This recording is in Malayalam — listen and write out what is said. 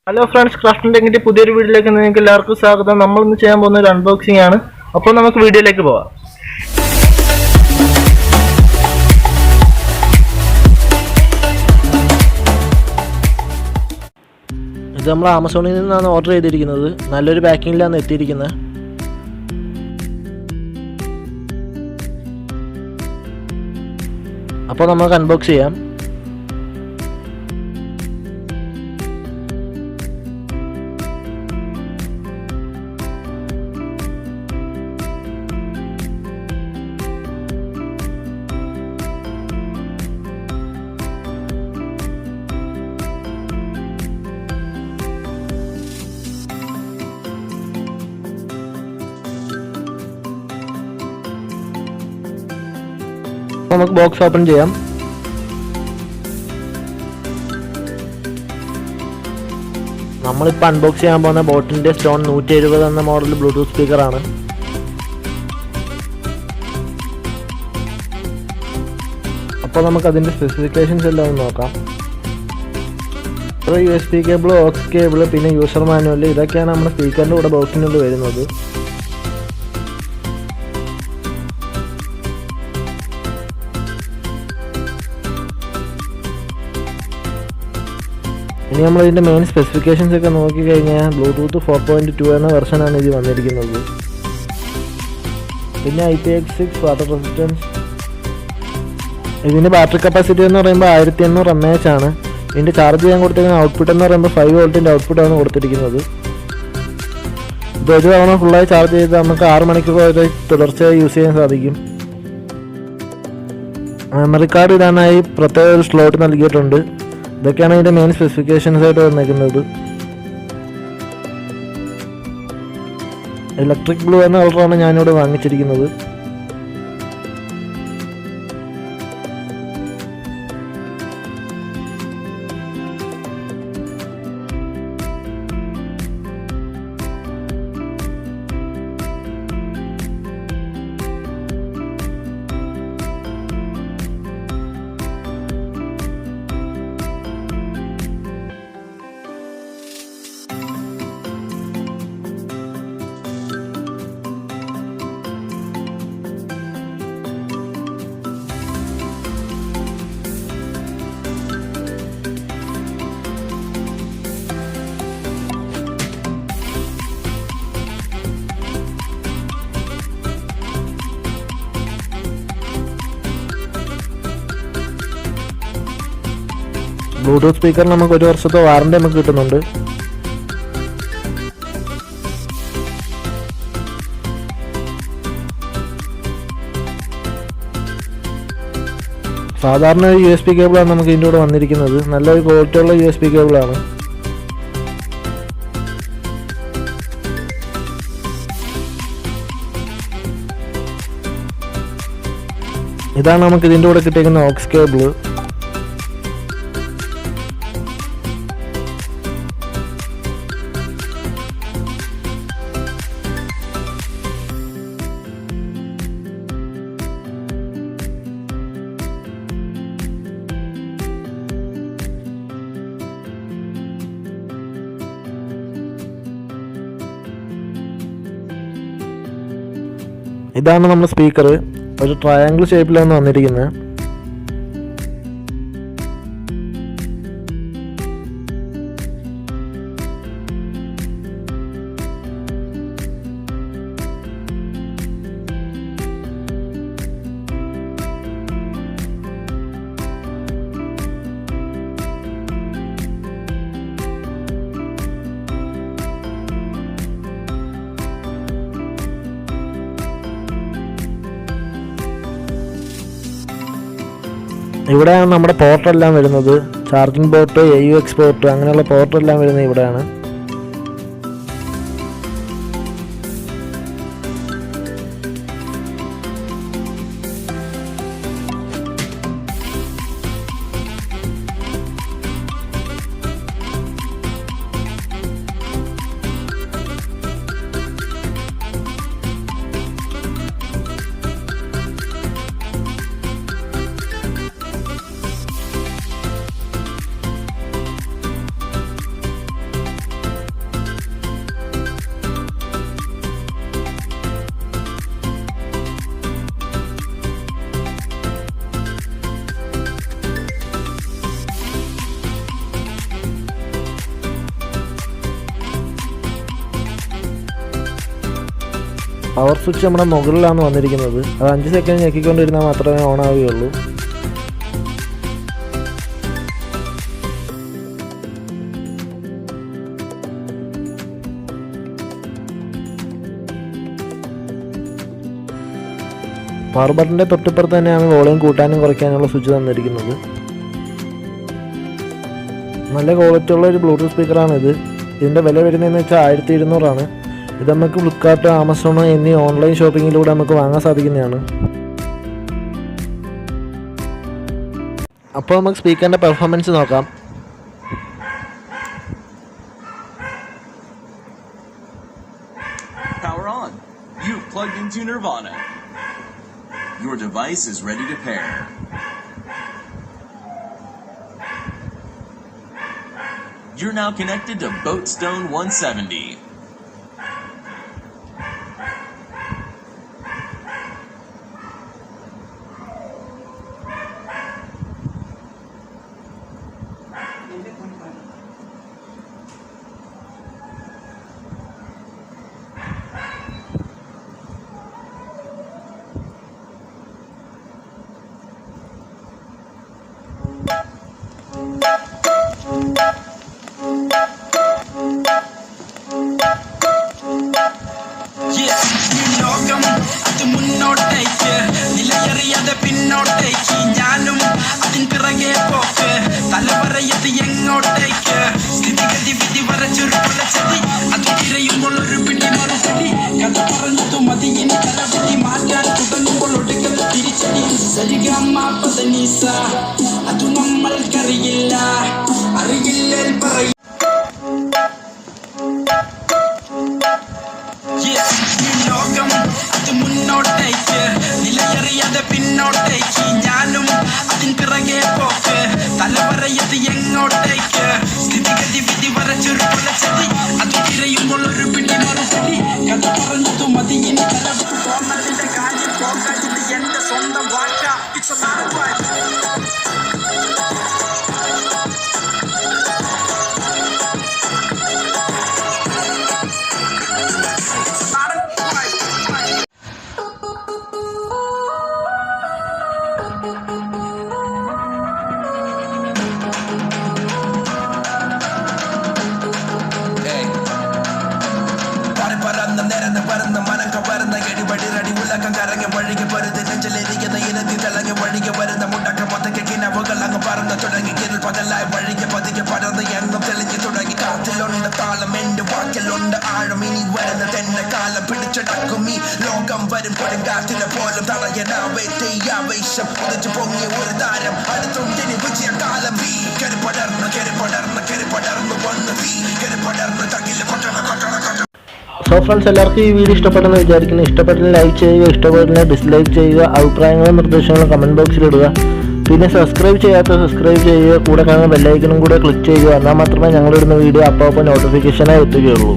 ഹലോ ഫ്രണ്ട്സ്, ക്രാഫ്റ്റിൻ്റെ പുതിയൊരു വീഡിയോയിലേക്ക് നിങ്ങൾക്ക് എല്ലാവർക്കും സ്വാഗതം. നമ്മളിന്ന് ചെയ്യാൻ പോകുന്ന ഒരു അൺബോക്സിംഗ് ആണ്. അപ്പോൾ നമുക്ക് വീഡിയോയിലേക്ക് പോവാം. ഇത് നമ്മൾ ആമസോണിൽ നിന്നാണ് ഓർഡർ ചെയ്തിരിക്കുന്നത്. നല്ലൊരു പാക്കിങ്ങിലാണ് എത്തിയിരിക്കുന്നത്. അപ്പോൾ നമുക്ക് അൺബോക്സ് ചെയ്യാം. നമുക്ക് ബോക്സ് ഓപ്പൺ ചെയ്യാം. നമ്മളിപ്പോൾ അൺബോക്സ് ചെയ്യാൻ പോകുന്ന ബോട്ടിൻ്റെ സ്റ്റോൺ 170 എന്ന മോഡൽ ബ്ലൂടൂത്ത് സ്പീക്കറാണ്. അപ്പോൾ നമുക്ക് അതിൻ്റെ സ്പെസിഫിക്കേഷൻസ് എല്ലാം ഒന്ന് നോക്കാം. ഒരു USB കേബിൾ, ഓക്സ് കേബിൾ, പിന്നെ യൂസർ മാനുവൽ, ഇതൊക്കെയാണ് നമ്മുടെ സ്പീക്കറിൻ്റെ കൂടെ ബോക്സിനുള്ളിൽ വരുന്നത്. ഇനി നമ്മളിതിൻ്റെ മെയിൻ സ്പെസിഫിക്കേഷൻസ് ഒക്കെ നോക്കിക്കഴിഞ്ഞാൽ ബ്ലൂടൂത്ത് 4.2 എന്ന വെർഷനാണ് ഇത് വന്നിരിക്കുന്നത്. പിന്നെ IPX6 വാട്ടർ റെസിസ്റ്റൻസ്. ഇതിൻ്റെ ബാറ്ററി കപ്പാസിറ്റി എന്ന് പറയുമ്പോൾ 1800 mAh ആണ്. ഇതിൻ്റെ ചാർജ് ചെയ്യാൻ കൊടുത്തിരിക്കുന്ന ഔട്ട്പുട്ട് എന്ന് പറയുമ്പോൾ 5 വോൾട്ടിൻ്റെ ഔട്ട്പുട്ടാണ് കൊടുത്തിരിക്കുന്നത്. ഇത് ഒരു തവണ ഫുള്ളായി ചാർജ് ചെയ്ത് നമുക്ക് 6 മണിക്കൂർ വരെ തുടർച്ചയായി യൂസ് ചെയ്യാൻ സാധിക്കും. മെമ്മറി കാർഡ് ഇടാനായി പ്രത്യേക ഒരു സ്ലോട്ട് നൽകിയിട്ടുണ്ട്. ഇതൊക്കെയാണ് ഇതിൻ്റെ മെയിൻ സ്പെസിഫിക്കേഷൻസ് ആയിട്ട് വന്നിരിക്കുന്നത്. ഇലക്ട്രിക് ബ്ലൂ എന്ന കളറാണ് ഞാനിവിടെ വാങ്ങിച്ചിരിക്കുന്നത്. ബ്ലൂടൂത്ത് സ്പീക്കർ നമുക്ക് 1 വർഷത്തെ വാറണ്ടി നമുക്ക് കിട്ടുന്നുണ്ട്. സാധാരണ USB കേബിളാണ് നമുക്ക് ഇതിൻ്റെ കൂടെ വന്നിരിക്കുന്നത്. നല്ലൊരു ക്വാളിറ്റിയുള്ള USB കേബിളാണ്. ഇതാണ് നമുക്ക് ഇതിൻ്റെ കൂടെ കിട്ടിയിരിക്കുന്ന ഓക്സ് കേബിള്. ഇതാണ് നമ്മുടെ സ്പീക്കർ. ഒരു ട്രയാങ്കിൾ ഷേപ്പിലാണ് വന്നിരിക്കുന്നത്. ഇവിടെയാണ് നമ്മുടെ പോർട്ടെല്ലാം വരുന്നത്. ചാർജിങ് പോർട്ട്, AUX പോർട്ട്, അങ്ങനെയുള്ള പോർട്ടെല്ലാം വരുന്നത് ഇവിടെയാണ്. പവർ സ്വിച്ച് നമ്മുടെ മുകളിലാണ് വന്നിരിക്കുന്നത്. അത് 5 സെക്കൻഡ് ഞെക്കിക്കൊണ്ടിരുന്നാൽ മാത്രമേ ഓൺ ആവുകയുള്ളൂ. പവർ ബട്ടൻ്റെ തൊട്ടിപ്പുറത്ത് തന്നെയാണ് വോളിയം കൂട്ടാനും കുറയ്ക്കാനുള്ള സ്വിച്ച് തന്നിരിക്കുന്നത്. നല്ല ക്വാളിറ്റി ഉള്ള ഒരു ബ്ലൂടൂത്ത് സ്പീക്കറാണിത്. ഇതിൻ്റെ വില വരുന്നതെന്ന് വെച്ചാൽ 1200 ഇത് നമുക്ക് ഫ്ലിപ്കാർട്ട്, ആമസോൺ എന്നീ ഓൺലൈൻ ഷോപ്പിങ്ങിലൂടെ നമുക്ക് വാങ്ങാൻ സാധിക്കുന്നതാണ്. അപ്പോൾ നമുക്ക് സ്പീക്കറിൻ്റെ പെർഫോമൻസ് നോക്കാം. Power on. You've plugged into Nirvana. Your device is ready to pair. You're now connected to Boatstone 170. പിന്നോട്ടേക്ക് ഞാനും അതിൻ പിറകെ പോക്ക് തലവറയത് എങ്ങോട്ടേക്ക് സ്ഥിതിഗതി വിധി വരച്ചൊരു കൊലച്ചതി അത് തിരയുമ്പോൾ ഒരു പിടി മറുപടി കഥ പറഞ്ഞതു മതി ഇനി തലവിധി മാറ്റാൻ തുടങ്ങുമ്പോൾ ഒടുക്കൽ തിരിച്ചടി സരിഗമപദനിസ അത് നമ്മൾക്കറിയില്ല അറിയില്ലേ പറയും ലോകം അത് മുന്നോട്ടേക്ക് നിലയറിയാതെ പിന്നോട്ടേക്ക് ഞാനും അതിൻ പിറകെ പോക്ക് തലവറയത് എങ്ങോട്ടേക്ക് സ്ഥിതിഗതി വിധി വരച്ചൊരു കൊലച്ചതി അത് തിരയുമ്പോൾ ഒരു പിടി മറുപടി കഥ പറഞ്ഞതു മതി ഇനി തലവിട്ട് തോന്നതിന്റെ കാര്യം പോകാതിത് എന്റെ സ്വന്തം വാക്ക കറങ്ങി വഴിക്ക് പരുത് നെഞ്ചിലിരിക്കുന്ന ഇരതി തിളങ്ങി വഴിക്ക് വരുന്ന മുണ്ടക്ക മൊത്തക്ക് കിണവുകൾ അങ്ങ് പറന്ന് തുടങ്ങി കിരൽ പകലായി വഴിക്ക് പതിക്കെ പടർന്ന് എങ്ങും തെളിഞ്ഞു തുടങ്ങി കാറ്റിലുണ്ട് താളം എന്റെ വാക്കിലുണ്ട് ആഴം ഇനി വരുന്ന തന്നെ കാലം പിടിച്ചടക്കും ഈ ലോകം വരും കൊടുങ്കാറ്റിനെ പോലും തടയനാവേശം ഉദിച്ചു പൊങ്ങിയ ഒരു താരം അടുത്തുണ്ടിനി വിജയകാലം കരി പടർന്ന് വന്ന് കരി പടർന്ന് തകില് കൊട്ടണ. സോ ഫ്രണ്ട്സ്, എല്ലാവർക്കും ഈ വീഡിയോ ഇഷ്ടപ്പെട്ടെന്ന് വിചാരിക്കുന്നു. ഇഷ്ടപ്പെട്ടാൽ ലൈക്ക് ചെയ്യുക, ഇഷ്ടപ്പെട്ടാൽ ഡിസ്ലൈക്ക് ചെയ്യുക, അഭിപ്രായങ്ങളും നിർദ്ദേശങ്ങളും കമൻറ്റ് ബോക്സിൽ ഇടുക. പിന്നെ സബ്സ്ക്രൈബ് ചെയ്യുക, കൂടെ കാണുന്ന ബെല്ലൈക്കണും കൂടെ ക്ലിക്ക് ചെയ്യുക. എന്നാൽ മാത്രമേ ഞങ്ങളിടുന്ന വീഡിയോ അപ്പോൾ നോട്ടിഫിക്കേഷനായി എത്തുകയുള്ളൂ.